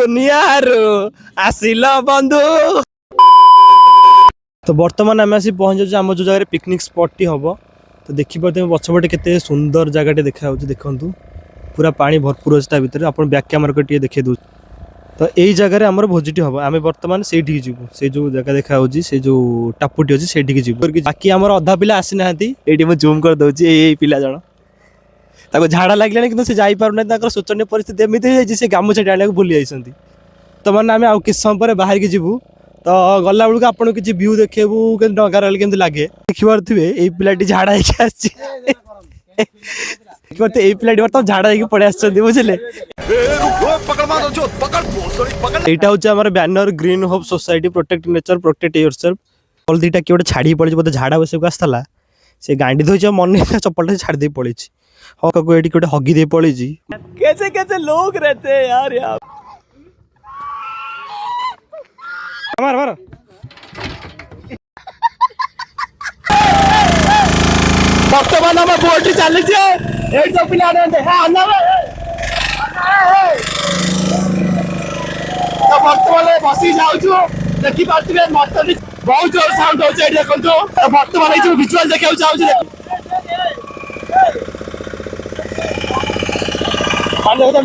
दुनिया आसिल बंधु। तो बर्तमान आम आसी पहुँच जाऊँ आम जो जगह पिकनिक स्पॉट टी हम। तो देखिए पछपटे केते सुंदर जगह देखा देखु पूरा पानी भरपूर अच्छे भितर आप बैक कैमरा को देखिए दूँ। तो यही जगह आम भोजीटी हम आम बर्तमान से जीवु से जो जगह देखा से जो टापुटी अच्छी से जीवु। बाकी आम अधा पिला आसी ना ये मुझे जूम कर दूसरी यही पिला जन ताको झाड़ा लगे कि जाना शोचनीय परिस्थिति एमती से गामुछा आने भूली जाती। तो मैंने आम आउ किस समय बाहर की जीवु। तो गला बेलू आपको किसी व्यू देखू के डर केमती लगे देखिए ये पिलाटी झाड़ा होती पिलाटी बर्तमान झाड़ा होगी पड़े आसुझे यहाँ हूँ banner green hope society protect nature protect yourself. कल दीटा किए छाड़ी पड़ी बोलते झाड़ा बस आसला से गांडी धोई मन चप्पल चढ़ी दे पड़ी हक ये गोटे हगी दे पड़ी। कैसे कैसे लोग रहते हैं यार यहाँ। मार मार बर्तमान आम बोट चली सब पिला तो बर्तमान बसी जाऊँ देखी पारे मत बहुत जोर साउंड हो देखो। बर्तमान विजुअल देखा चाहिए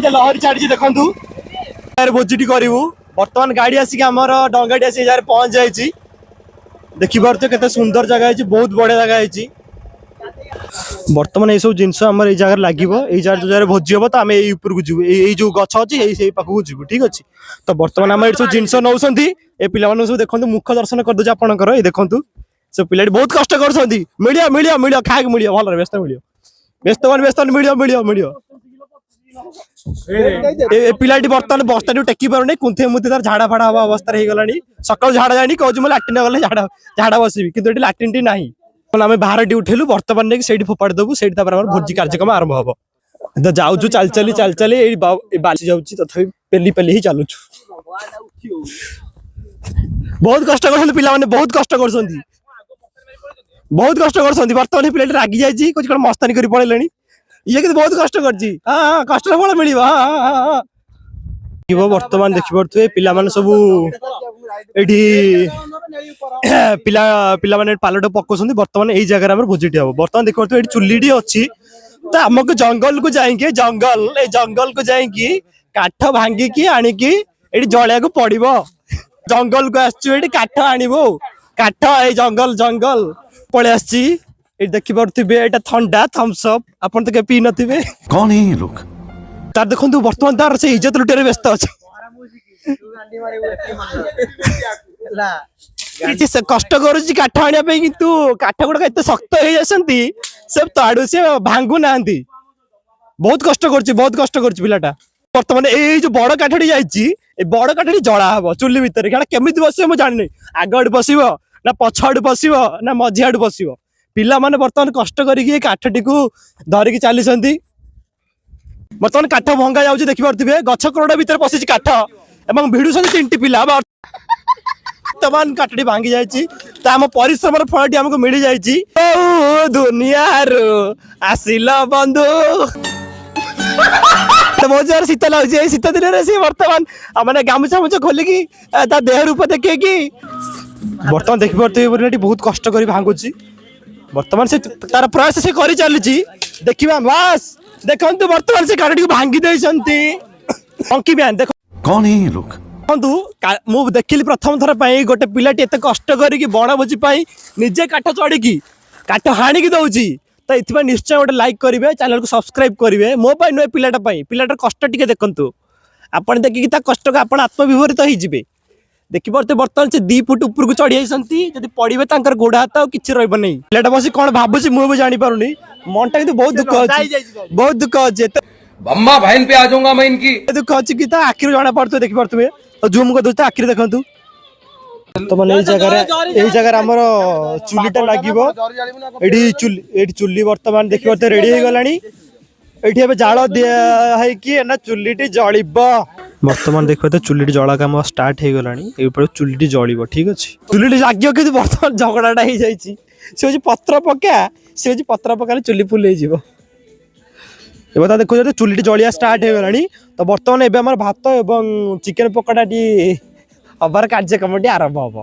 लहरी छाड़ी देखु भोजीटी करूँ। बर्तमान गाड़ी आसिक आमर डंगाटी आसी पहुंच जाए देखिए केते सुंदर जगह है बहुत बढ़िया जगह है। बर्तमान ये सब जिनस आम ये जगह लगे जो जगह भोजी हम तो आम यूपर को जीव ये जो गछ अच्छी पाखक जीव ठीक अच्छे। तो बर्तमान आम ये सब जिनस नौ ए पिला सब देखो मुख दर्शन कर दूसरे आपंकर ये देखो सब पिला बहुत कष्ट कर मिलिया मिलिया मिलिया खाक मिलिया भल व्यस्त मिलियो व्यस्त व्यस्त मिलियो मिलियो मिलियो पिलाटी बर्तमान बस्ता टेकी पारे कुंथे मुथे तार झाड़ा फाड़ा हवा अवस्था हो गला सकाल झाड़ा जानी कहूँ लाट्रिन गले झाड़ा बसबी कि लाट्रिन टी ना आम बाहर उठेलु बर्तमान नहीं से फोपाड़ी देवु से भोजी कार्यक्रम आरंभ हम। तो जाऊँ चल चली चल चली बाली जाऊँ तथा पेली पेली ही चलुचु बहुत कष्ट कर पिला बहुत कष्ट कर बहुत कष्ट कर बर्तमान पिला रागी जाइए कुछ मस्तानी कर पड़े ये कि बहुत कष्ट कर कष्ट फल मिल बर्तमान देखिए पिला माने सब पिला पिला माने पालट पकाउछन्ती बर्तमान यही जगह भोजीटी हम। बर्तमान देखिए ये चुलीटी अच्छी तो आमको जंगल को जाइए जंगल को जाइए काठ भांगिकी आणिकी ये जलिया को पड़ो जंगल को आसु काठ आणबो काठ ये जंगल जंगल पड़े आसी देखी पारे ठंडा थम्सअप आपन तो पी नथिबे कौन है ये लोग तार देखो बर्तमान तार से इज्जत लुटे व्यस्त अच्छे कष्ट करुच्ची काठ आने किंतु काठ गुड़ा एत शक्त हो जाती सब ताड़ू से भांगू ना बहुत कष्ट कर पिलाटा। बर्तमान ये जो बड़ काठटी जाइए बड़ काठटी जला हम चुली भितर केमी बस मुझे जानी आग आड़ बस ना पछ आड़ बस ना मझी आड़ बस पिला माने बर्तमान कष्ट करके काठटी को धरिकी चली बर्तमान काठ भंगा जाऊँ देखिए गछ करोड़ भितर पशि काठ एवं भिड़ुं तीन पिला बर्तमान काठटी भांगी जाइए आम परिश्रम फलटी आमको मिल जाइए दुनिया आसिल बंधु। तो बहुत जोर शीत लगे शीत दिन में सी बर्तमान मैंने गामुछा मुछा खोलिकी देह रूप देखे बर्तमान देखिए बहुत कष्ट कर भांगुची बर्तमान से तार प्रयास से कर चली देखा बस देखो बर्तमान से काठटी भांगी देकी मैन देख कौन है ये लोग मु देखिली प्रथम थर गोटे पिलाटी एत कष्ट करी बण भोजी निजे काठ चढ़ी काठ हाणिकी दौची। तो ये निश्चय गोटे लाइक करेंगे चैनल को सब्सक्राइब करेंगे मो नुहे पिलाटार कष्ट टे देखु आप देखिए कष्ट को आप आत्मविभूत हो देखिए बर्तमान से 2 फुट ऊपर को चढ़ी जाती पड़े तर गोड़ हाथ किसी रही पिलाटा बस कौन भावुँ मुझे जापारूनी मनटा कि बहुत दुख अच्छे बहुत दुख अच्छे अम्मा बहन पे आ जाऊंगा मैं इनकी दुख अच्छी कि आखिर जाना पड़े देखी पारे तो जूम कर दूसरे आखिर देखु तो मैंने यही जगह आमर चुलीटा लगे चुली बर्तमान देखिए रेडी हो गलानी ये जाल दिखाई चुलीटी जल बर्तमान देखिए तो चुलीटी जला कम स्टार्ट हो गला चुलीटी जल ठीक अच्छे चुलीटी लगे कि बर्तमान झगड़ाटा हो जाए सी हूँ पत्र पका सी हूँ पत्र पकाले चुली फुल हो ଏବେ ତ ଦେଖୁଛନ୍ତି ଚୁଲିଟି ଜଳିଆ ଷ୍ଟାର୍ଟ ହେଇଗଲାଣି। ତ ବର୍ତ୍ତମାନ ଏବେ ଆମର ଭାତ ଏବଂ ଚିକେନ ପକୋଡ଼ାଟି ହବାର କାର୍ଯ୍ୟକ୍ରମଟି ଆରମ୍ଭ ହବ।